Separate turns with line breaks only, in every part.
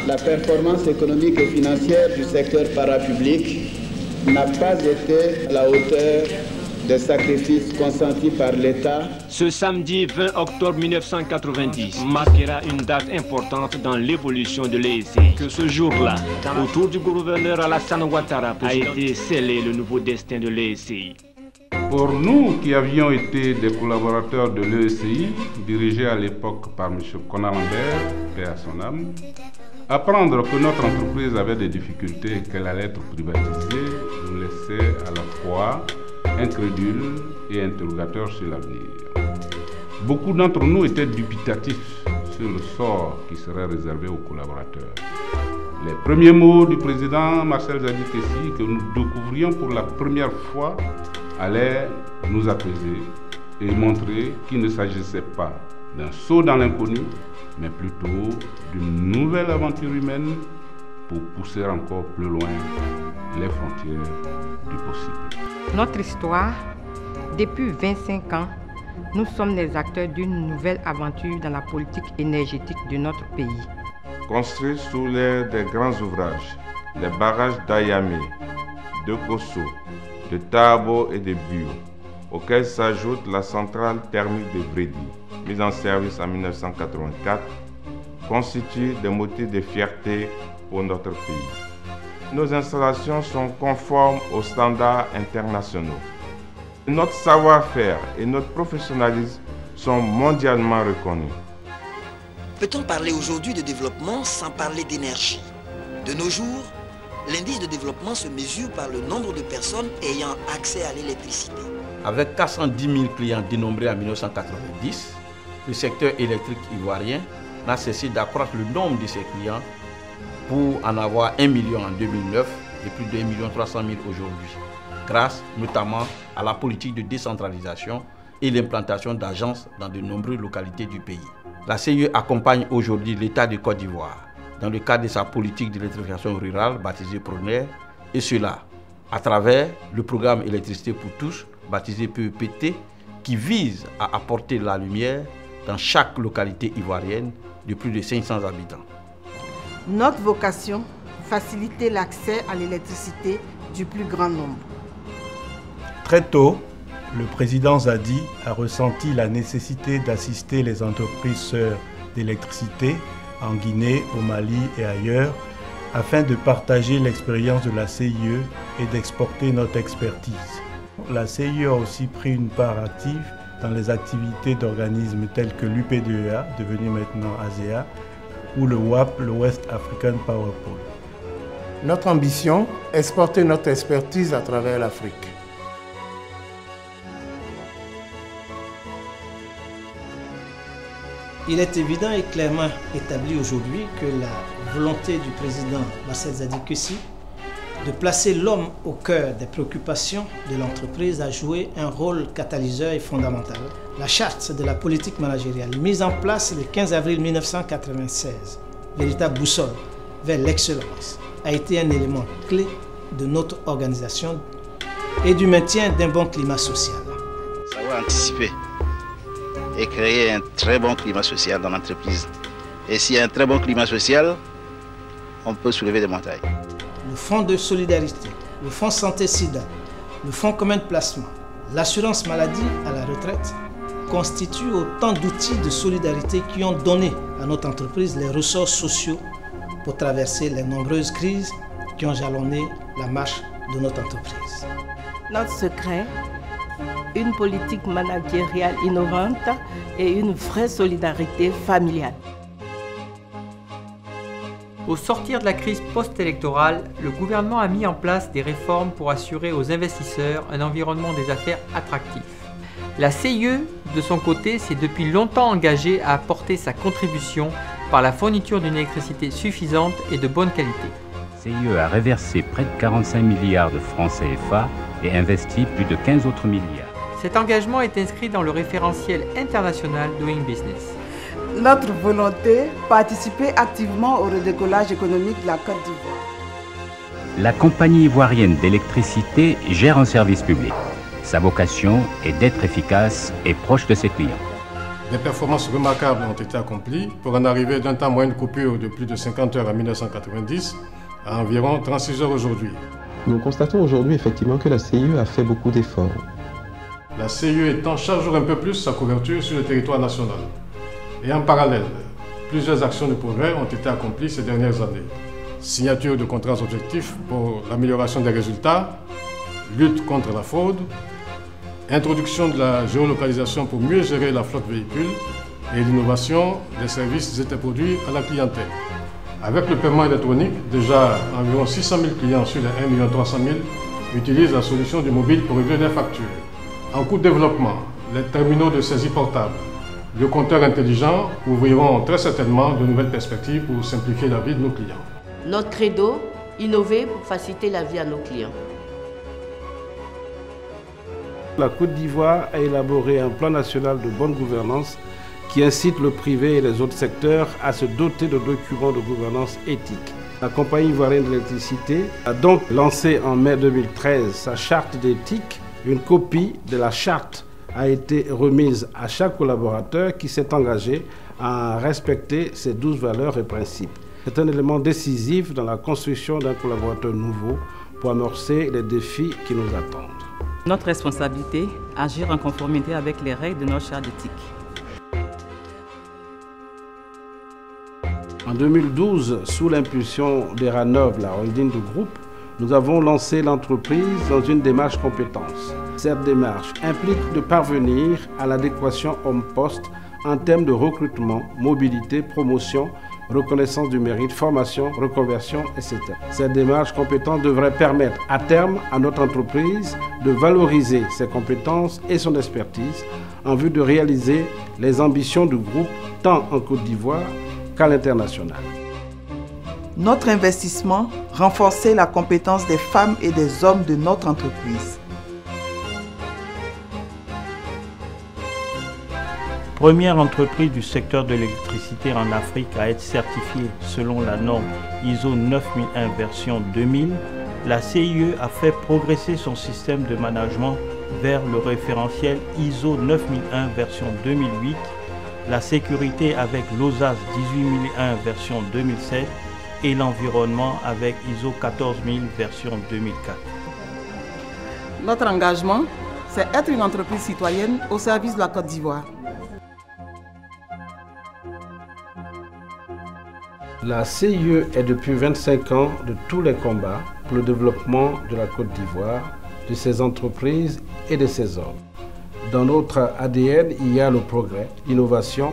La performance économique et financière du secteur parapublic n'a pas été à la hauteur des sacrifices consentis par l'État.
Ce samedi 20 octobre 1990 marquera une date importante dans l'évolution de l'ESCI. Que ce jour-là, autour du gouverneur Alassane Ouattara, a été scellé le nouveau destin de l'ESCI.
Pour nous qui avions été des collaborateurs de l'ESCI, dirigés à l'époque par M. Konan Lambert, paix à son âme, apprendre que notre entreprise avait des difficultés et qu'elle allait être privatisée nous laissait à la fois incrédules et interrogateurs sur l'avenir. Beaucoup d'entre nous étaient dubitatifs sur le sort qui serait réservé aux collaborateurs. Les premiers mots du président Marcel Zadikessi, que nous découvrions pour la première fois, allaient nous apaiser et montrer qu'il ne s'agissait pas d'un saut dans l'inconnu, mais plutôt d'une nouvelle aventure humaine pour pousser encore plus loin les frontières du possible.
Notre histoire, depuis 25 ans, nous sommes les acteurs d'une nouvelle aventure dans la politique énergétique de notre pays.
Construit sous l'ère des grands ouvrages, les barrages d'Ayamé, de Kosso, de Tabo et de Bio, auxquels s'ajoute la centrale thermique de Vredi, mise en service en 1984, constituent des motifs de fierté pour notre pays. Nos installations sont conformes aux standards internationaux. Notre savoir-faire et notre professionnalisme sont mondialement reconnus.
Peut-on parler aujourd'hui de développement sans parler d'énergie? De nos jours, l'indice de développement se mesure par le nombre de personnes ayant accès à l'électricité.
Avec 410 000 clients dénombrés en 1990, le secteur électrique ivoirien n'a cessé d'accroître le nombre de ses clients pour en avoir 1 million en 2009 et plus de 1 300 000 aujourd'hui, grâce notamment à la politique de décentralisation et l'implantation d'agences dans de nombreuses localités du pays. La CIE accompagne aujourd'hui l'État de Côte d'Ivoire dans le cadre de sa politique d'électrification rurale baptisée PRONER, et cela à travers le programme Électricité pour tous, baptisé PEPT, qui vise à apporter la lumière dans chaque localité ivoirienne de plus de 500 habitants.
Notre vocation, faciliter l'accès à l'électricité du plus grand nombre.
Très tôt, le président Zadi a ressenti la nécessité d'assister les entreprises sœurs d'électricité en Guinée, au Mali et ailleurs, afin de partager l'expérience de la CIE et d'exporter notre expertise. La CIE a aussi pris une part active dans les activités d'organismes tels que l'UPDEA, devenu maintenant ASEA, ou le WAP, le West African Power Pool.
Notre ambition, exporter notre expertise à travers l'Afrique.
Il est évident et clairement établi aujourd'hui que la volonté du président Marcel Zadikessi de placer l'homme au cœur des préoccupations de l'entreprise a joué un rôle catalyseur et fondamental. La charte de la politique managériale mise en place le 15 avril 1996, véritable boussole vers l'excellence, a été un élément clé de notre organisation et du maintien d'un bon climat social.
Savoir anticiper et créer un très bon climat social dans l'entreprise. Et s'il y a un très bon climat social, on peut soulever des montagnes.
Le fonds de solidarité, le fonds santé-sida, le fonds commun de placement, l'assurance maladie à la retraite constituent autant d'outils de solidarité qui ont donné à notre entreprise les ressorts sociaux pour traverser les nombreuses crises qui ont jalonné la marche de notre entreprise.
Notre secret, une politique managériale innovante et une vraie solidarité familiale.
Au sortir de la crise post-électorale, le gouvernement a mis en place des réformes pour assurer aux investisseurs un environnement des affaires attractif. La CIE, de son côté, s'est depuis longtemps engagée à apporter sa contribution par la fourniture d'une électricité suffisante et de bonne qualité.
CIE a reversé près de 45 milliards de francs CFA et investi plus de 15 autres milliards.
Cet engagement est inscrit dans le référentiel international Doing Business.
Notre volonté, participer activement au redécollage économique de la Côte d'Ivoire.
La compagnie ivoirienne d'électricité gère un service public. Sa vocation est d'être efficace et proche de ses clients.
Des performances remarquables ont été accomplies pour en arriver d'un temps moyen de coupure de plus de 50 heures en 1990 à environ 36 heures aujourd'hui.
Nous constatons aujourd'hui effectivement que la CIE a fait beaucoup d'efforts.
La CIE étend chaque jour un peu plus sa couverture sur le territoire national. Et en parallèle, plusieurs actions de progrès ont été accomplies ces dernières années. Signature de contrats objectifs pour l'amélioration des résultats, lutte contre la fraude, introduction de la géolocalisation pour mieux gérer la flotte véhicule et l'innovation des services et des produits à la clientèle. Avec le paiement électronique, déjà environ 600 000 clients sur les 1 300 000 utilisent la solution du mobile pour régler leurs factures. En cours de développement, les terminaux de saisie portable, le compteur intelligent ouvriront très certainement de nouvelles perspectives pour simplifier la vie de nos clients.
Notre credo, innover pour faciliter la vie à nos clients.
La Côte d'Ivoire a élaboré un plan national de bonne gouvernance qui incite le privé et les autres secteurs à se doter de documents de gouvernance éthique. La compagnie ivoirienne d'électricité a donc lancé en mai 2013 sa charte d'éthique. Une copie de la charte a été remise à chaque collaborateur qui s'est engagé à respecter ces 12 valeurs et principes. C'est un élément décisif dans la construction d'un collaborateur nouveau pour amorcer les défis qui nous attendent.
Notre responsabilité, agir en conformité avec les règles de notre charte d'éthique.
En 2012, sous l'impulsion d'Eranov, la holding du groupe, nous avons lancé l'entreprise dans une démarche compétence. Cette démarche implique de parvenir à l'adéquation homme-poste en termes de recrutement, mobilité, promotion, reconnaissance du mérite, formation, reconversion, etc. Cette démarche compétente devrait permettre à terme à notre entreprise de valoriser ses compétences et son expertise en vue de réaliser les ambitions du groupe tant en Côte d'Ivoire qu'à l'international.
Notre investissement, renforcer la compétence des femmes et des hommes de notre entreprise.
Première entreprise du secteur de l'électricité en Afrique à être certifiée selon la norme ISO 9001 version 2000, la CIE a fait progresser son système de management vers le référentiel ISO 9001 version 2008, la sécurité avec l'OSAS 18001 version 2007 et l'environnement avec ISO 14000 version 2004.
Notre engagement, c'est être une entreprise citoyenne au service de la Côte d'Ivoire.
La CIE est depuis 25 ans de tous les combats pour le développement de la Côte d'Ivoire, de ses entreprises et de ses hommes. Dans notre ADN, il y a le progrès, l'innovation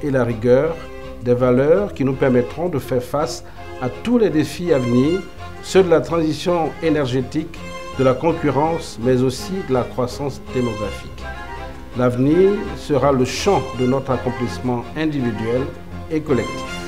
et la rigueur, des valeurs qui nous permettront de faire face à tous les défis à venir, ceux de la transition énergétique, de la concurrence, mais aussi de la croissance démographique. L'avenir sera le champ de notre accomplissement individuel et collectif.